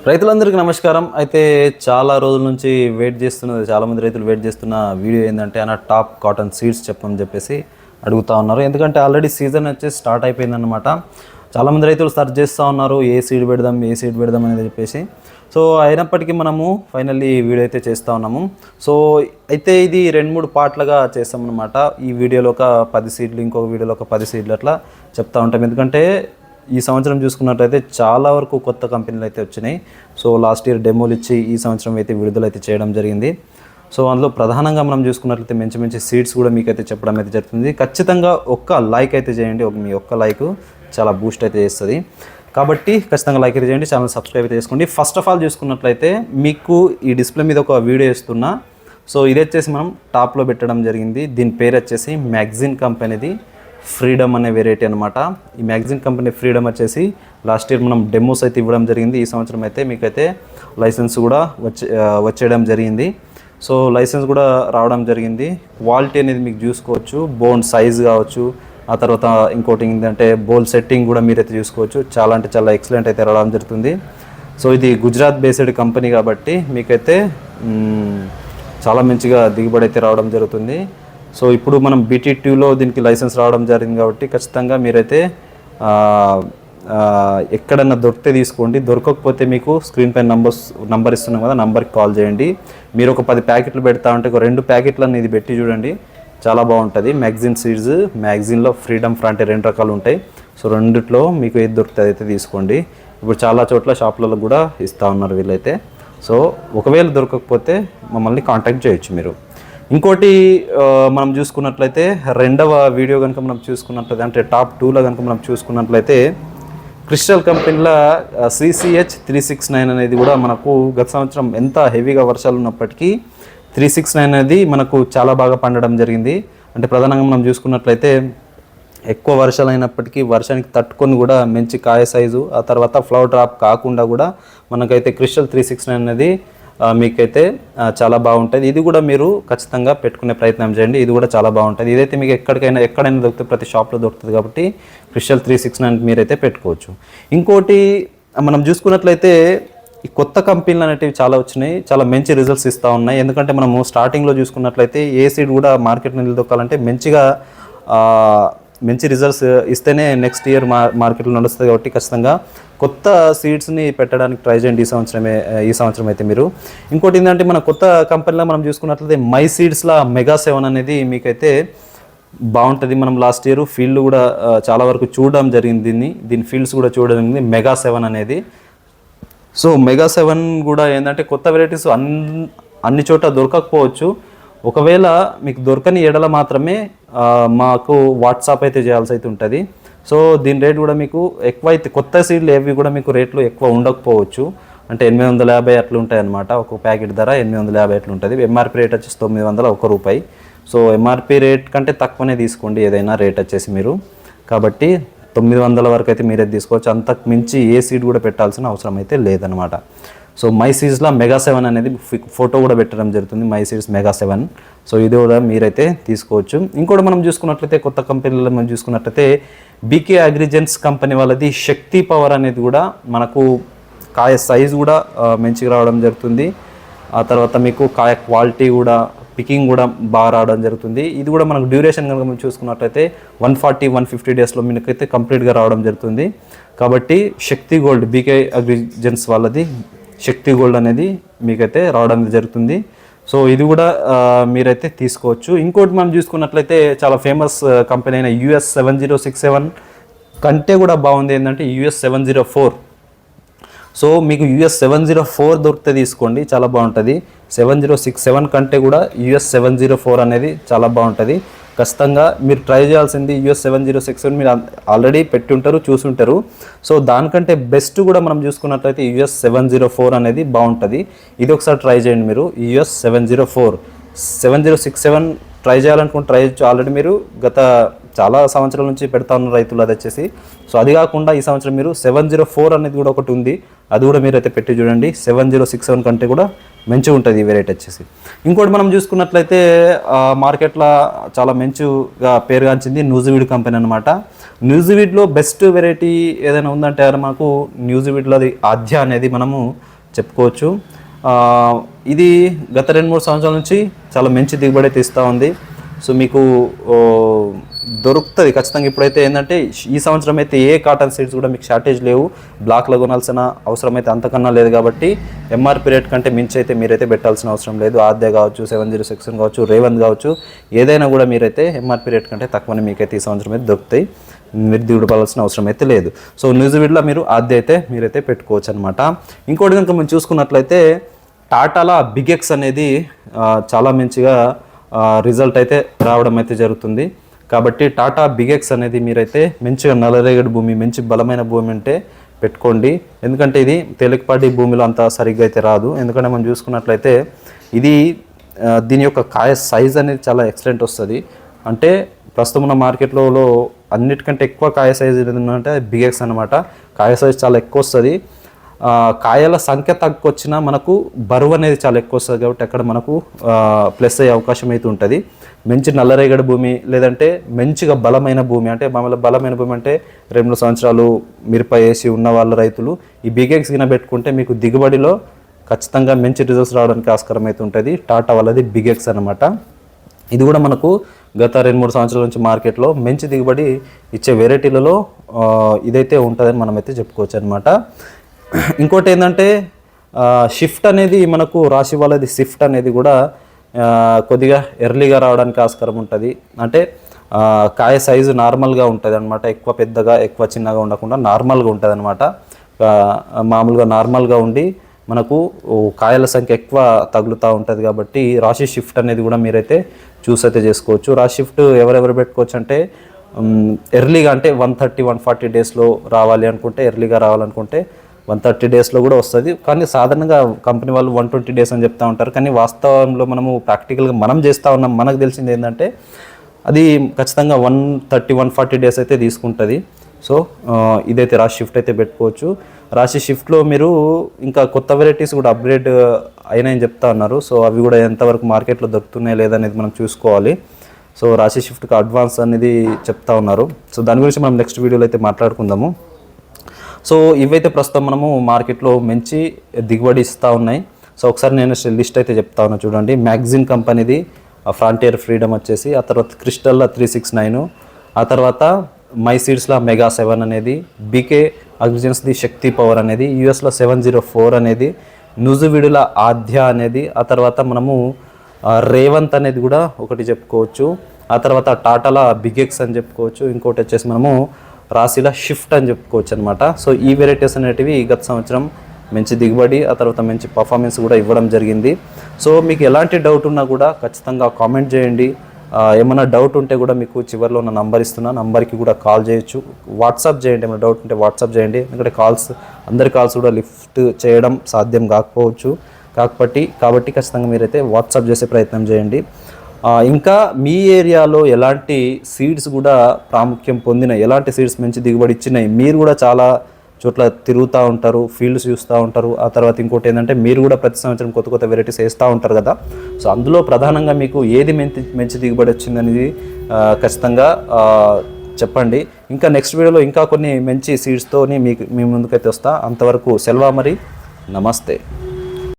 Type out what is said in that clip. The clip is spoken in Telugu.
రైతులందరికీ నమస్కారం. అయితే చాలా రోజుల నుంచి చాలామంది రైతులు వెయిట్ చేస్తున్న వీడియో ఏంటంటే టాప్ కాటన్ సీడ్స్ చెప్పమని చెప్పేసి అడుగుతూ ఉన్నారు. ఎందుకంటే ఆల్రెడీ సీజన్ వచ్చేసి స్టార్ట్ అయిపోయిందన్నమాట. చాలామంది రైతులు సర్చ్ చేస్తూ ఉన్నారు ఏ సీడ్ పెడదాం అనేది చెప్పేసి. సో అయినప్పటికీ మనము ఫైనల్లీ వీడియో అయితే చేస్తూ ఉన్నాము. సో అయితే ఇది 2-3 పార్ట్లుగా చేస్తామన్నమాట. ఈ వీడియోలో ఒక 10 సీడ్లు, ఇంకొక వీడియోలో ఒక 10 సీడ్లు అట్లా చెప్తూ ఉంటాం. ఎందుకంటే ఈ సంవత్సరం చూసుకున్నట్లయితే చాలా వరకు కొత్త కంపెనీలు అయితే వచ్చినాయి. సో లాస్ట్ ఇయర్ డెమోలు ఇచ్చి ఈ సంవత్సరం అయితే విడుదలైతే చేయడం జరిగింది. సో అందులో ప్రధానంగా మనం చూసుకున్నట్లయితే మంచి సీడ్స్ కూడా మీకైతే చెప్పడం అయితే జరుగుతుంది. ఖచ్చితంగా ఒక్క లైక్ అయితే చేయండి. మీ ఒక్క లైక్ చాలా బూస్ట్ అయితే చేస్తుంది. కాబట్టి ఖచ్చితంగా లైక్ అయితే చేయండి, ఛానల్ సబ్స్క్రైబ్ అయితే చేసుకోండి. ఫస్ట్ ఆఫ్ ఆల్ చూసుకున్నట్లయితే మీకు ఈ డిస్ప్లే మీద ఒక వీడియో ఇస్తున్నా. సో ఇది వచ్చేసి మనం టాప్లో పెట్టడం జరిగింది. దీని పేరు వచ్చేసి మ్యాగ్జిన్ కంపెనీది ఫ్రీడమ్ అనే వెరైటీ అనమాట. ఈ మ్యాగ్జిన్ కంపెనీ ఫ్రీడమ్ వచ్చేసి లాస్ట్ ఇయర్ మనం డెమోస్ అయితే ఇవ్వడం జరిగింది. ఈ సంవత్సరం అయితే మీకైతే లైసెన్స్ కూడా వచ్చేయడం జరిగింది. సో లైసెన్స్ కూడా రావడం జరిగింది. క్వాలిటీ అనేది మీకు చూసుకోవచ్చు, బోన్ సైజ్ కావచ్చు, ఆ తర్వాత ఇంకోటి ఏంటంటే బోల్ సెట్టింగ్ కూడా మీరైతే చూసుకోవచ్చు. చాలా అంటే చాలా ఎక్సలెంట్ అయితే రావడం జరుగుతుంది. సో ఇది గుజరాత్ బేస్డ్ కంపెనీ కాబట్టి మీకైతే చాలా మంచిగా దిగుబడి అయితే రావడం జరుగుతుంది. సో ఇప్పుడు మనం BT2లో దీనికి లైసెన్స్ రావడం జరిగింది కాబట్టి ఖచ్చితంగా మీరైతే ఎక్కడన్నా దొరికితే తీసుకోండి. దొరకకపోతే మీకు స్క్రీన్ పైన నంబర్ ఇస్తున్నాం కదా, నంబర్కి కాల్ చేయండి. మీరు ఒక 10 ప్యాకెట్లు పెడతా ఉంటే ఒక 2 ప్యాకెట్లను ఇది పెట్టి చూడండి, చాలా బాగుంటుంది. మ్యాగ్జిన్ సీడ్స్, మ్యాగ్జిన్లో ఫ్రీడమ్ ఫ్రంట్ 2 రకాలు ఉంటాయి. సో రెండిట్లో మీకు ఏది దొరుకుతుంది అయితే తీసుకోండి. ఇప్పుడు చాలా చోట్ల షాపులలో కూడా ఇస్తూ ఉన్నారు వీళ్ళైతే. సో ఒకవేళ దొరకకపోతే మమ్మల్ని కాంటాక్ట్ చేయొచ్చు మీరు. ఇంకోటి మనం చూసుకున్నట్లయితే రెండవ వీడియో కనుక మనం చూసుకున్నట్లయితే అంటే టాప్ 2లో కనుక మనం చూసుకున్నట్లయితే క్రిస్టల్ కంపెనీలో CCH 369 అనేది కూడా మనకు గత సంవత్సరం ఎంత హెవీగా వర్షాలు ఉన్నప్పటికీ 369 అనేది మనకు చాలా బాగా పండడం జరిగింది. అంటే ప్రధానంగా మనం చూసుకున్నట్లయితే ఎక్కువ వర్షాలు అయినప్పటికీ వర్షానికి తట్టుకొని కూడా మంచి కాయ సైజు, ఆ తర్వాత ఫ్లవర్ డ్రాప్ కాకుండా కూడా మనకైతే క్రిస్టల్ 369 అనేది మీకైతే చాలా బాగుంటుంది. ఇది కూడా మీరు ఖచ్చితంగా పెట్టుకునే ప్రయత్నం చేయండి. ఇది కూడా చాలా బాగుంటుంది. ఇదైతే మీకు ఎక్కడైనా దొరుకుతుంది, ప్రతి షాప్లో దొరుకుతుంది కాబట్టి క్రిస్టల్ 369 మీరైతే పెట్టుకోవచ్చు. ఇంకోటి మనం చూసుకున్నట్లయితే ఈ కొత్త కంపెనీలు అనేటివి చాలా వచ్చినాయి, చాలా మంచి రిజల్ట్స్ ఇస్తూ ఉన్నాయి. ఎందుకంటే మనము స్టార్టింగ్లో చూసుకున్నట్లయితే ఏ సీడ్ కూడా మార్కెట్లో నిలదొక్కాలంటే మంచి రిజల్ట్స్ ఇస్తేనే నెక్స్ట్ ఇయర్ మార్కెట్లో నడుస్తుంది. కాబట్టి ఖచ్చితంగా కొత్త సీడ్స్ని పెట్టడానికి ట్రై చేయండి ఈ సంవత్సరం అయితే మీరు. ఇంకోటి ఏంటంటే మన కొత్త కంపెనీలో మనం చూసుకున్నట్లయితే మై సీడ్స్లో మెగా 7 అనేది మీకైతే బాగుంటుంది. మనం లాస్ట్ ఇయర్ ఫీల్డ్ కూడా చాలా వరకు చూడడం జరిగింది, దీని ఫీల్డ్స్ కూడా చూడడం జరిగింది మెగా 7 అనేది. సో మెగా 7 కూడా ఏంటంటే కొత్త వెరైటీస్ అన్ని చోట దొరకకపోవచ్చు. ఒకవేళ మీకు దొరకని ఎడల మాత్రమే మాకు వాట్సాప్ అయితే చేయాల్సి అయితే ఉంటుంది. సో దీని రేట్ కూడా మీకు ఎక్కువ అయితే కొత్త సీడ్లు ఏవి కూడా మీకు రేట్లు ఎక్కువ ఉండకపోవచ్చు. అంటే 850 అట్లా ఉంటాయి అన్నమాట. ఒక ప్యాకెట్ ధర 850 అట్లా ఉంటుంది. MRP రేట్ వచ్చేసి 901 రూపాయి. సో MRP రేట్ కంటే తక్కువనే తీసుకోండి ఏదైనా రేట్ వచ్చేసి మీరు. కాబట్టి 900 వరకు అయితే మీరే తీసుకోవచ్చు. అంతకు మించి ఏ సీడ్ కూడా పెట్టాల్సిన అవసరం అయితే లేదనమాట. సో మై సీడ్స్లో మెగా 7 అనేది ఫోటో కూడా పెట్టడం జరుగుతుంది, మై సీడ్స్ మెగా 7. సో ఇది కూడా మీరైతే తీసుకోవచ్చు. ఇంకోటి మనం చూసుకున్నట్లయితే కొత్త కంపెనీలలో మనం చూసుకున్నట్లయితే BK అగ్రిజెన్స్ కంపెనీ వాళ్ళది శక్తి పవర్ అనేది కూడా మనకు కాయ సైజు కూడా మంచిగా రావడం జరుగుతుంది. ఆ తర్వాత మీకు కాయ క్వాలిటీ కూడా పికింగ్ కూడా బాగా రావడం జరుగుతుంది. ఇది కూడా మనకు డ్యూరేషన్ కనుక మనం చూసుకున్నట్లయితే 140-150 డేస్లో మీకైతే కంప్లీట్గా రావడం జరుగుతుంది. కాబట్టి శక్తి గోల్డ్ BK అగ్రిజెన్స్ వాళ్ళది శక్తి గోల్డ్ అనేది మీకైతే రావడం జరుగుతుంది. సో ఇది కూడా మీరైతే తీసుకోవచ్చు. ఇంకోటి మనం చూసుకున్నట్లయితే చాలా ఫేమస్ కంపెనీ అయిన US 7067 కంటే కూడా బాగుంది ఏంటంటే US 704. సో మీకు US 704 దొరికితే తీసుకోండి, చాలా బాగుంటుంది. 7067 కంటే కూడా US 704 అనేది చాలా బాగుంటుంది. ఖచ్చితంగా మీరు ట్రై చేయాల్సింది US 7067. మీరు ఆల్రెడీ పెట్టి ఉంటారు, చూసుంటారు. సో దానికంటే బెస్ట్ కూడా మనం చూసుకున్నట్లయితే US 704 అనేది బాగుంటుంది. ఇది ఒకసారి ట్రై చేయండి మీరు. US 704 7067 ట్రై చేయాలనుకుంటే ట్రై చేయొచ్చు. ఆల్రెడీ మీరు గత చాలా సంవత్సరాల నుంచి పెడతా ఉన్న రైతులు అది వచ్చేసి. సో అది కాకుండా ఈ సంవత్సరం మీరు 704 అనేది కూడా ఒకటి ఉంది, అది కూడా మీరైతే పెట్టి చూడండి. 7067 కంటే కూడా మంచిగా ఉంటుంది ఈ వెరైటీ వచ్చేసి. ఇంకోటి మనం చూసుకున్నట్లయితే మార్కెట్లో చాలా మంచిగా పేరుగాంచింది న్యూజివీడ్ కంపెనీ అనమాట. న్యూజివీడ్లో బెస్ట్ వెరైటీ ఏదైనా ఉందంటే మనకు న్యూజివీడ్లో అది ఆద్య అనేది మనము చెప్పుకోవచ్చు. ఇది గత 2-3 సంవత్సరాల నుంచి చాలా మంచి దిగుబడి అయితే ఇస్తూ ఉంది. సో మీకు దొరుకుతుంది ఖచ్చితంగా. ఇప్పుడైతే ఏంటంటే ఈ సంవత్సరం అయితే ఏ కాటన్ సీడ్స్ కూడా మీకు షార్టేజ్ లేవు, బ్లాక్లో కొనాల్సిన అవసరం అయితే అంతకన్నా లేదు. కాబట్టి ఎంఆర్పి రేట్ కంటే మించి అయితే మీరైతే పెట్టాల్సిన అవసరం లేదు. ఆద్య కావచ్చు, 7061 కావచ్చు, రేవంత్ కావచ్చు, ఏదైనా కూడా మీరైతే ఎంఆర్పి రేట్ కంటే తక్కువనే మీకైతే ఈ సంవత్సరం అయితే దొరుకుతాయి. మీరు దిగుడు పడాల్సిన అవసరం అయితే లేదు. సో న్యూజివీడ్లో మీరు ఆద్య అయితే మీరైతే పెట్టుకోవచ్చు అనమాట. ఇంకోటి కనుక మనం చూసుకున్నట్లయితే టాటాలో బిగెక్స్ అనేది చాలా మంచిగా రిజల్ట్ అయితే రావడం అయితే జరుగుతుంది. కాబట్టి టాటా బిగెక్స్ అనేది మీరైతే మంచిగా నల్లరేగడి భూమి, మంచి బలమైన భూమి అంటే పెట్టుకోండి. ఎందుకంటే ఇది తేలికపాటి భూమిలో అంత సరిగ్గా అయితే రాదు. ఎందుకంటే మనం చూసుకున్నట్లయితే ఇది దీని యొక్క కాయ సైజ్ అనేది చాలా ఎక్సలెంట్ వస్తుంది. అంటే ప్రస్తుతం ఉన్న మార్కెట్లో అన్నిటికంటే ఎక్కువ కాయ సైజ్ ఏంటంటే బిగెక్స్ అనమాట. కాయ సైజ్ చాలా ఎక్కువ వస్తుంది. కాయల సంఖ్య తక్కువ వచ్చినా మనకు బరువు అనేది చాలా ఎక్కువ వస్తుంది. కాబట్టి అక్కడ మనకు ప్లస్ అయ్యే అవకాశం అయితే ఉంటుంది. మంచి నల్లరేగడి భూమి లేదంటే మంచిగా బలమైన భూమి, అంటే మామూలు బలమైన భూమి అంటే 2 సంవత్సరాలు మిరప వేసి ఉన్న వాళ్ళ రైతులు ఈ బిగెక్స్ గిన పెట్టుకుంటే మీకు దిగుబడిలో ఖచ్చితంగా మంచి రిజల్ట్స్ రావడానికి ఆస్కారం అయితే ఉంటుంది. టాటా వాళ్ళది బిగెక్స్ అనమాట. ఇది కూడా మనకు గత 2-3 సంవత్సరాల నుంచి మార్కెట్లో మంచి దిగుబడి ఇచ్చే వెరైటీలలో ఇదైతే ఉంటుందని మనమైతే చెప్పుకోవచ్చు అనమాట. ఇంకోటి ఏంటంటే షిఫ్ట్ అనేది మనకు రాశి వాళ్ళది షిఫ్ట్ అనేది కూడా కొద్దిగా ఎర్లీగా రావడానికి ఆస్కారం ఉంటుంది. అంటే కాయ సైజు నార్మల్గా ఉంటుంది అనమాట. ఎక్కువ పెద్దగా ఎక్కువ చిన్నగా ఉండకుండా నార్మల్గా ఉంటుంది అనమాట. మామూలుగా నార్మల్గా ఉండి మనకు కాయల సంఖ్య ఎక్కువ తగులుతూ ఉంటుంది. కాబట్టి రాశి షిఫ్ట్ అనేది కూడా మీరైతే చూస్ అయితే చేసుకోవచ్చు. రాశి షిఫ్ట్ ఎవరెవరు పెట్టుకోవచ్చు అంటే ఎర్లీగా అంటే 130-140 డేస్లో రావాలి అనుకుంటే, ఎర్లీగా రావాలనుకుంటే 130 డేస్లో కూడా వస్తుంది. కానీ సాధారణంగా కంపెనీ వాళ్ళు 120 డేస్ అని చెప్తూ ఉంటారు. కానీ వాస్తవంలో మనము ప్రాక్టికల్గా మనం చేస్తూ ఉన్నాం. మనకు తెలిసింది ఏంటంటే అది ఖచ్చితంగా 130-140 డేస్ అయితే తీసుకుంటుంది. సో ఇదైతే రాశి షిఫ్ట్ అయితే పెట్టుకోవచ్చు. రాశి షిఫ్ట్లో మీరు ఇంకా కొత్త వెరైటీస్ కూడా అప్గ్రేడ్ అయినాయని చెప్తా ఉన్నారు. సో అవి కూడా ఎంతవరకు మార్కెట్లో దొరుకుతున్నాయి లేదనేది మనం చూసుకోవాలి. సో రాశి షిఫ్ట్కి అడ్వాన్స్ అనేది చెప్తా ఉన్నారు. సో దాని గురించి మనం నెక్స్ట్ వీడియోలో అయితే మాట్లాడుకుందాము. సో ఇవైతే ప్రస్తుతం మనము మార్కెట్లో మంచి దిగుబడి ఇస్తూ ఉన్నాయి. సో ఒకసారి నేను లిస్ట్ అయితే చెప్తా ఉన్నా చూడండి. మ్యాగ్జిన్ కంపెనీది ఫ్రాంటియర్ ఫ్రీడమ్ వచ్చేసి, ఆ తర్వాత క్రిస్టల్లో 369, ఆ తర్వాత మై సీడ్స్లో మెగా 7 అనేది, బీకే అగ్రిజన్స్ది శక్తి పవర్ అనేది, యూఎస్లో 704 అనేది, న్యూజివీడుల ఆద్య అనేది, ఆ తర్వాత మనము రేవంత్ అనేది కూడా ఒకటి చెప్పుకోవచ్చు. ఆ తర్వాత టాటాల బిగెక్స్ అని చెప్పుకోవచ్చు. ఇంకోటి వచ్చేసి మనము రాశిల షిఫ్ట్ అని చెప్పుకోవచ్చు అనమాట. సో ఈ వెరైటీస్ అనేటివి గత సంవత్సరం మంచి దిగుబడి, ఆ తర్వాత మంచి పర్ఫార్మెన్స్ కూడా ఇవ్వడం జరిగింది. సో మీకు ఎలాంటి డౌట్ ఉన్నా కూడా ఖచ్చితంగా కామెంట్ చేయండి. ఏమైనా డౌట్ ఉంటే కూడా మీకు చివరిలో ఉన్న నంబర్ ఇస్తున్నా, నంబర్కి కూడా కాల్ చేయొచ్చు. వాట్సాప్ చేయండి, ఏమైనా డౌట్ ఉంటే వాట్సాప్ చేయండి. ఎందుకంటే అందరి కాల్స్ కూడా లిఫ్ట్ చేయడం సాధ్యం కాకపోవచ్చు. కాబట్టి ఖచ్చితంగా మీరైతే వాట్సాప్ చేసే ప్రయత్నం చేయండి. ఇంకా మీ ఏరియాలో ఎలాంటి సీడ్స్ కూడా ప్రాముఖ్యం పొందినాయి, ఎలాంటి సీడ్స్ మంచి దిగుబడి ఇచ్చినాయి, మీరు కూడా చాలా చోట్ల తిరుగుతూ ఉంటారు, ఫీల్డ్స్ చూస్తూ ఉంటారు. ఆ తర్వాత ఇంకోటి ఏంటంటే మీరు కూడా ప్రతి సంవత్సరం కొత్త కొత్త వెరైటీస్ వేస్తూ ఉంటారు కదా. సో అందులో ప్రధానంగా మీకు ఏది మంచి దిగుబడి వచ్చిందనేది ఖచ్చితంగా చెప్పండి. ఇంకా నెక్స్ట్ వీడియోలో ఇంకా కొన్ని మంచి సీడ్స్తో మీ ముందుకైతే వస్తా. అంతవరకు సెలవు మరి, నమస్తే.